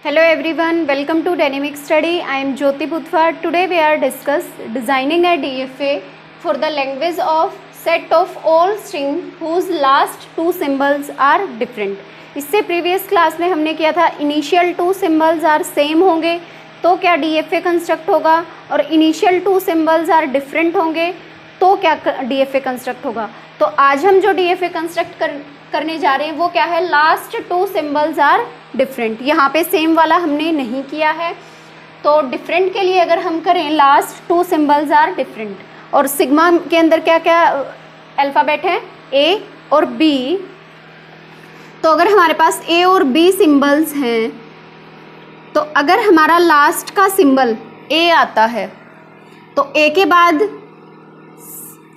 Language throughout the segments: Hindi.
Hello everyone, welcome to Dynamic Study. I am Jyoti Budhwar. Today we are discuss designing a DFA for the language of set of all string whose last two symbols are different. इससे प्रीवियस क्लास में हमने किया था initial two symbols are same होंगे तो क्या DFA कंस्ट्रक्ट होगा, और initial two symbols are different होंगे तो क्या DFA कंस्ट्रक्ट होगा। तो आज हम जो DFA कंस्ट्रक्ट करने जा रहे हैं वो क्या है, last two symbols are different. यहाँ पे सेम वाला हमने नहीं किया है, तो डिफरेंट के लिए अगर हम करें last two symbols are different, और सिग्मा के अंदर क्या क्या अल्फ़ाबेट हैं, ए और बी। तो अगर हमारे पास ए और बी सिम्बल्स हैं तो अगर हमारा लास्ट का सिंबल ए आता है तो ए के बाद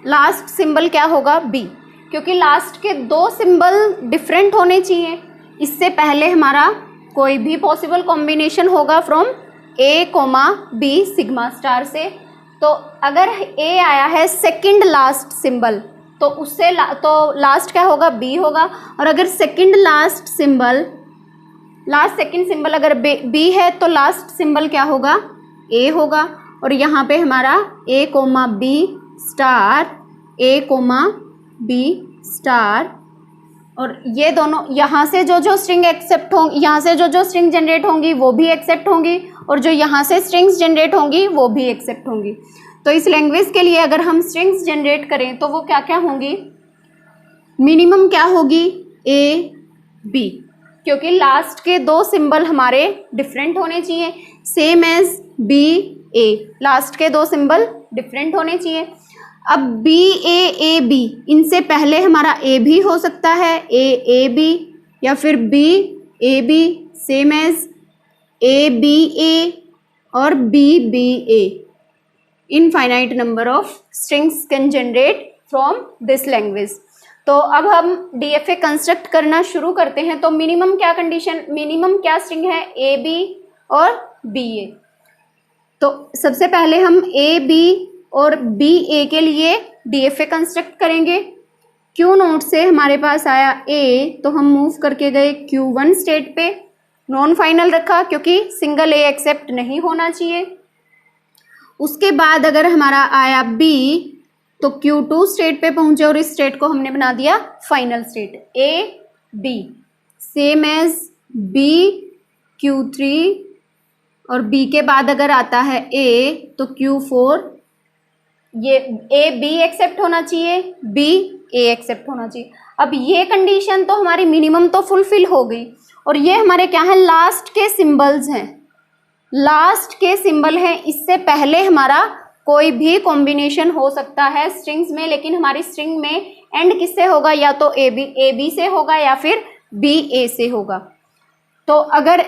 लास्ट सिंबल क्या होगा, बी, क्योंकि लास्ट के दो सिंबल डिफरेंट होने चाहिए। इससे पहले हमारा कोई भी पॉसिबल कॉम्बिनेशन होगा from A comma B sigma star से। तो अगर ए आया है सेकंड लास्ट सिंबल तो उससे तो लास्ट क्या होगा, बी होगा। और अगर second last symbol, last second symbol अगर बी है तो लास्ट सिंबल क्या होगा, ए होगा। और यहाँ पे हमारा ए कोमा बी स्टार, ए कोमा बी स्टार, और ये दोनों यहाँ से जो स्ट्रिंग एक्सेप्ट होंगी, यहाँ से जो स्ट्रिंग जनरेट होंगी वो भी एक्सेप्ट होंगी, और जो यहाँ से स्ट्रिंग्स जनरेट होंगी वो भी एक्सेप्ट होंगी। तो इस लैंग्वेज के लिए अगर हम स्ट्रिंग्स जनरेट करें तो वो क्या क्या होंगी, मिनिमम क्या होगी, ए बी, क्योंकि लास्ट के दो सिंबल हमारे डिफरेंट होने चाहिए, सेम एज बी ए, लास्ट के दो सिंबल डिफरेंट होने चाहिए। अब बी ए बी, इनसे पहले हमारा ए भी हो सकता है, ए बी, या फिर B A B, same as A B A और B B A. Infinite number of strings can generate from this language. तो अब हम DFA कंस्ट्रक्ट करना शुरू करते हैं। तो मिनिमम क्या कंडीशन, मिनिमम क्या स्ट्रिंग है, ए बी और बी ए। तो सबसे पहले हम ए बी और बी ए के लिए DFA कंस्ट्रक्ट करेंगे। क्यू नोट से हमारे पास आया ए, तो हम मूव करके गए Q1 स्टेट पे, नॉन फाइनल रखा क्योंकि सिंगल ए एक्सेप्ट नहीं होना चाहिए। उसके बाद अगर हमारा आया बी तो Q2 स्टेट पे पहुंचे और इस स्टेट को हमने बना दिया final state, A B, same as B Q3, और बी के बाद अगर आता है ए तो Q4, ये ए बी एक्सेप्ट होना चाहिए, बी ए एक्सेप्ट होना चाहिए। अब ये कंडीशन तो हमारी मिनिमम तो फुलफिल हो गई, और ये हमारे क्या है, लास्ट के सिंबल्स हैं, लास्ट के सिंबल हैं। इससे पहले हमारा कोई भी कॉम्बिनेशन हो सकता है स्ट्रिंग्स में, लेकिन हमारी स्ट्रिंग में एंड किससे होगा, या तो ए बी से होगा या फिर बी ए से होगा। तो अगर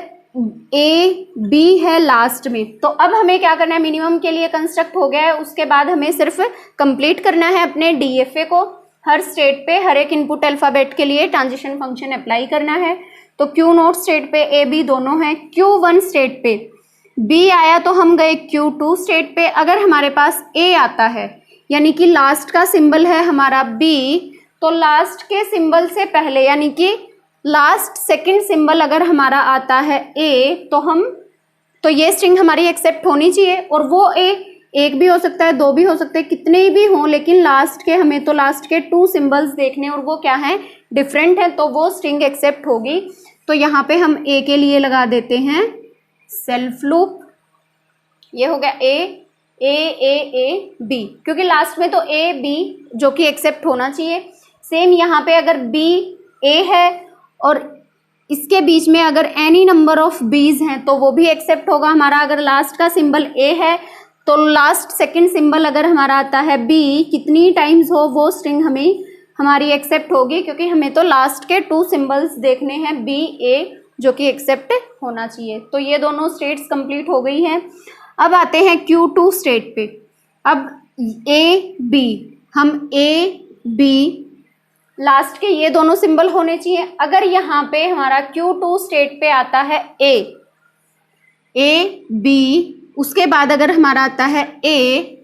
ए बी है लास्ट में, तो अब हमें क्या करना है, मिनिमम के लिए कंस्ट्रक्ट हो गया है, उसके बाद हमें सिर्फ कंप्लीट करना है अपने DFA को। हर स्टेट पे हर एक इनपुट अल्फ़ाबेट के लिए ट्रांजिशन फंक्शन अप्लाई करना है। तो Q नोट स्टेट पे ए बी दोनों हैं, Q1 स्टेट पे बी आया तो हम गए Q2 स्टेट पे। अगर हमारे पास ए आता है यानी कि लास्ट का सिंबल है हमारा बी, तो लास्ट के सिंबल से पहले यानी कि लास्ट सेकंड सिंबल अगर हमारा आता है ए, तो ये स्ट्रिंग हमारी एक्सेप्ट होनी चाहिए। और वो ए एक भी हो सकता है, दो भी हो सकते हैं, कितने भी हों, लेकिन लास्ट के हमें तो लास्ट के टू सिंबल्स देखने, और वो क्या है, डिफरेंट है, तो वो स्ट्रिंग एक्सेप्ट होगी। तो यहाँ पे हम ए के लिए लगा देते हैं सेल्फ लूप। ये हो गया ए बी, क्योंकि लास्ट में तो ए बी जो कि एक्सेप्ट होना चाहिए। सेम यहाँ पे अगर बी ए है और इसके बीच में अगर एनी नंबर ऑफ बीज हैं तो वो भी एक्सेप्ट होगा हमारा। अगर लास्ट का सिंबल ए है तो लास्ट सेकंड सिंबल अगर हमारा आता है बी, कितनी टाइम्स हो वो स्ट्रिंग हमारी एक्सेप्ट होगी, क्योंकि हमें तो लास्ट के टू सिंबल्स देखने हैं, बी ए, जो कि एक्सेप्ट होना चाहिए। तो ये दोनों स्टेट्स कंप्लीट हो गई हैं। अब आते हैं Q2 स्टेट पे। अब ए बी, हम ए बी लास्ट के ये दोनों सिंबल होने चाहिए। अगर यहाँ पे हमारा Q2 स्टेट पे आता है ए बी, उसके बाद अगर हमारा आता है ए,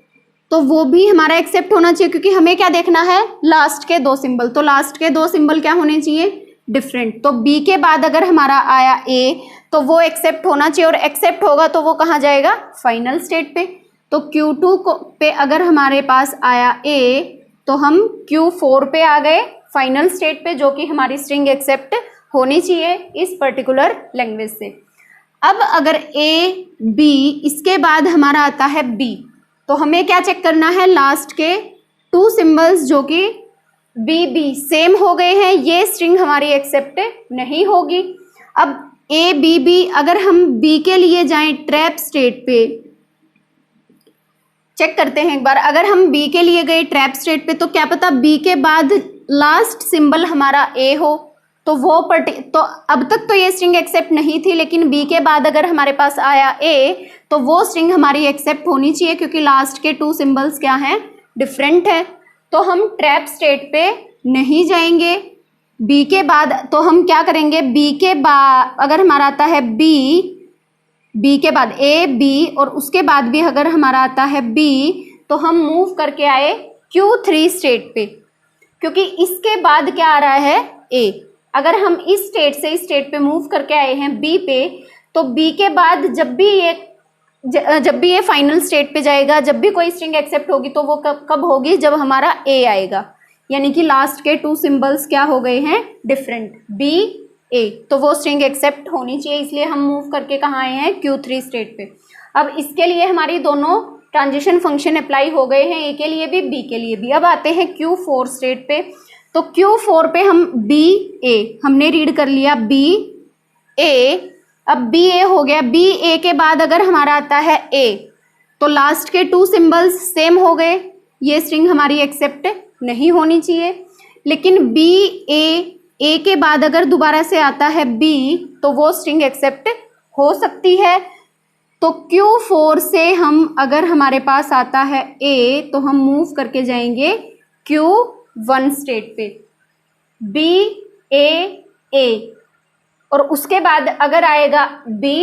तो वो भी हमारा एक्सेप्ट होना चाहिए, क्योंकि हमें क्या देखना है, लास्ट के दो सिंबल। तो लास्ट के दो सिंबल क्या होने चाहिए, डिफरेंट। तो बी के बाद अगर हमारा आया ए तो वो एक्सेप्ट होना चाहिए, और एक्सेप्ट होगा तो वो कहाँ जाएगा, फाइनल स्टेट पे। तो Q2 पे अगर हमारे पास आया A तो हम Q4 पे आ गए फाइनल स्टेट पे, जो कि हमारी स्ट्रिंग एक्सेप्ट होनी चाहिए इस पर्टिकुलर लैंग्वेज से। अब अगर A B इसके बाद हमारा आता है B, तो हमें क्या चेक करना है, लास्ट के 2 सिंबल्स जो कि B B सेम हो गए हैं, ये स्ट्रिंग हमारी एक्सेप्ट नहीं होगी। अब A B B अगर हम B के लिए जाएं ट्रैप स्टेट पे, चेक करते हैं एक बार, अगर हम B के लिए गए ट्रैप स्टेट पे तो क्या पता B के बाद लास्ट सिंबल हमारा A हो, तो वो तो अब तक तो ये स्ट्रिंग एक्सेप्ट नहीं थी, लेकिन B के बाद अगर हमारे पास आया A तो वो स्ट्रिंग हमारी एक्सेप्ट होनी चाहिए, क्योंकि लास्ट के 2 सिंबल्स क्या हैं, डिफरेंट है। तो हम ट्रैप स्टेट पे नहीं जाएंगे। B के बाद तो हम क्या करेंगे, B के बाद अगर हमारा आता है B के बाद A B और उसके बाद भी अगर हमारा आता है B, तो हम मूव करके आए Q3 स्टेट पे, क्योंकि इसके बाद क्या आ रहा है, A। अगर हम इस स्टेट से इस स्टेट पे मूव करके आए हैं B पे, तो B के बाद जब भी ये फाइनल स्टेट पे जाएगा, जब भी कोई स्ट्रिंग एक्सेप्ट होगी तो वो कब होगी, जब हमारा A आएगा, यानी कि लास्ट के 2 सिंबल्स क्या हो गए हैं, डिफरेंट, B A, तो वो स्ट्रिंग एक्सेप्ट होनी चाहिए, इसलिए हम मूव करके कहाँ आए हैं, Q3 स्टेट पे। अब इसके लिए हमारी दोनों ट्रांजिशन फंक्शन अप्लाई हो गए हैं, A के लिए भी B के लिए भी। अब आते हैं Q4 स्टेट पे, तो Q4 पे हम B A हमने रीड कर लिया B A, अब B A हो गया। B A के बाद अगर हमारा आता है A, तो लास्ट के 2 सिंबल्स सेम हो गए, ये स्ट्रिंग हमारी एक्सेप्ट नहीं होनी चाहिए। लेकिन B A के बाद अगर दोबारा से आता है B, तो वो स्ट्रिंग एक्सेप्ट हो सकती है। तो Q4 से हम अगर हमारे पास आता है A, तो हम मूव करके जाएंगे Q1 स्टेट पे, B A और उसके बाद अगर आएगा B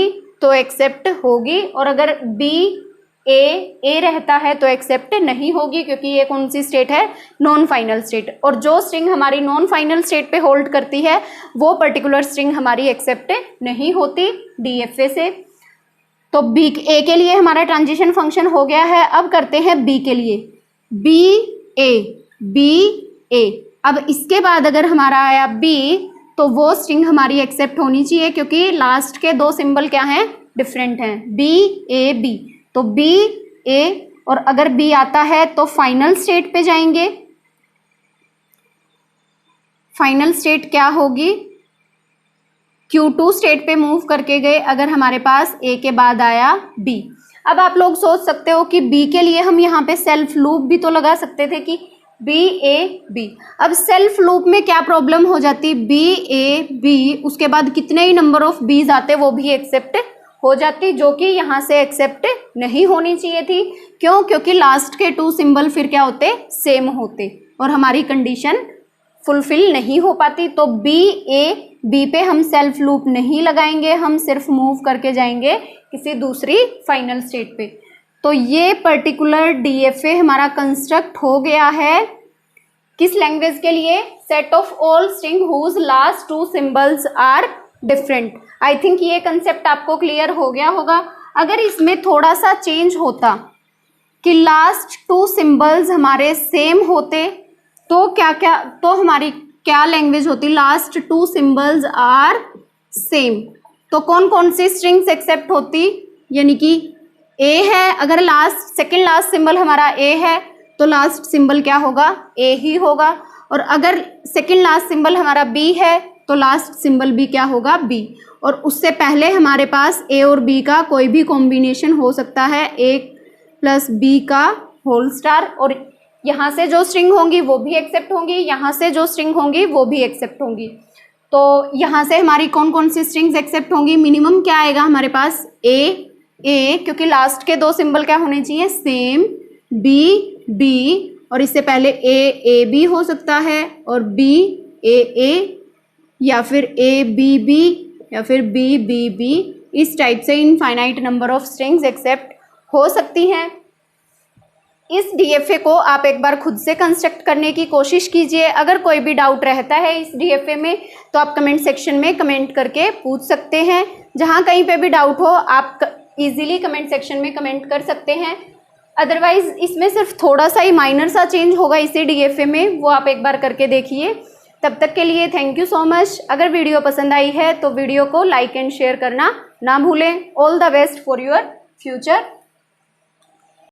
तो एक्सेप्ट होगी, और अगर B A रहता है तो एक्सेप्ट नहीं होगी, क्योंकि ये कौन सी स्टेट है, नॉन फाइनल स्टेट। और जो स्ट्रिंग हमारी नॉन फाइनल स्टेट पे होल्ड करती है वो पर्टिकुलर स्ट्रिंग हमारी एक्सेप्ट नहीं होती DFA से। तो A के लिए हमारा ट्रांजिशन फंक्शन हो गया है। अब करते हैं B के लिए, B A। अब इसके बाद अगर हमारा आया B, तो वो स्ट्रिंग हमारी एक्सेप्ट होनी चाहिए, क्योंकि लास्ट के 2 सिंबल क्या हैं, डिफरेंट हैं, B A B। तो B A और अगर B आता है तो फाइनल स्टेट पे जाएंगे। फाइनल स्टेट क्या होगी, Q2 स्टेट पे मूव करके गए अगर हमारे पास A के बाद आया B। अब आप लोग सोच सकते हो कि B के लिए हम यहाँ पे सेल्फ लूप भी तो लगा सकते थे कि B A B। अब सेल्फ लूप में क्या प्रॉब्लम हो जाती, B A B उसके बाद कितने ही नंबर ऑफ B's आते वो भी एक्सेप्ट हो जाती, जो कि यहाँ से एक्सेप्ट नहीं होनी चाहिए थी। क्यों, क्योंकि लास्ट के 2 सिंबल फिर क्या होते, सेम होते और हमारी कंडीशन फुलफिल नहीं हो पाती। तो B A B पे हम सेल्फ लूप नहीं लगाएंगे, हम सिर्फ मूव करके जाएंगे किसी दूसरी फाइनल स्टेट पे। तो ये पर्टिकुलर DFA हमारा कंस्ट्रक्ट हो गया है किस लैंग्वेज के लिए, set of all string whose last 2 symbols are different. I think ये कंसेप्ट आपको क्लियर हो गया होगा। अगर इसमें थोड़ा सा चेंज होता कि लास्ट 2 सिंबल्स हमारे सेम होते तो तो हमारी क्या लैंग्वेज होती, लास्ट 2 सिंबल्स आर सेम, तो कौन कौन सी स्ट्रिंग्स एक्सेप्ट होती, यानी कि A है, अगर सेकंड लास्ट सिंबल हमारा A है तो लास्ट सिंबल क्या होगा, A ही होगा। और अगर सेकंड लास्ट सिंबल हमारा B है तो लास्ट सिंबल भी क्या होगा, B। और उससे पहले हमारे पास A और B का कोई भी कॉम्बिनेशन हो सकता है, A + B का होल स्टार, और यहाँ से जो स्ट्रिंग होंगी वो भी एक्सेप्ट होंगी, यहाँ से जो स्ट्रिंग होंगी वो भी एक्सेप्ट होंगी। तो यहाँ से हमारी कौन कौन सी स्ट्रिंग्स एक्सेप्ट होंगी, मिनिमम क्या आएगा हमारे पास, A क्योंकि लास्ट के 2 सिंबल क्या होने चाहिए, सेम, B और इससे पहले A B हो सकता है, और B A या फिर A B या फिर B इस टाइप से infinite number of strings accept हो सकती हैं। इस DFA को आप एक बार खुद से कंस्ट्रक्ट करने की कोशिश कीजिए। अगर कोई भी डाउट रहता है इस DFA में तो आप कमेंट सेक्शन में कमेंट करके पूछ सकते हैं। जहाँ कहीं पे भी डाउट हो आप इजीली कमेंट सेक्शन में कमेंट कर सकते हैं। अदरवाइज इसमें सिर्फ थोड़ा सा ही माइनर सा चेंज होगा इसे डीएफए में, वो आप एक बार करके देखिए। तब तक के लिए थैंक यू सो मच। अगर वीडियो पसंद आई है तो वीडियो को लाइक एंड शेयर करना ना भूलें। All the best for your future.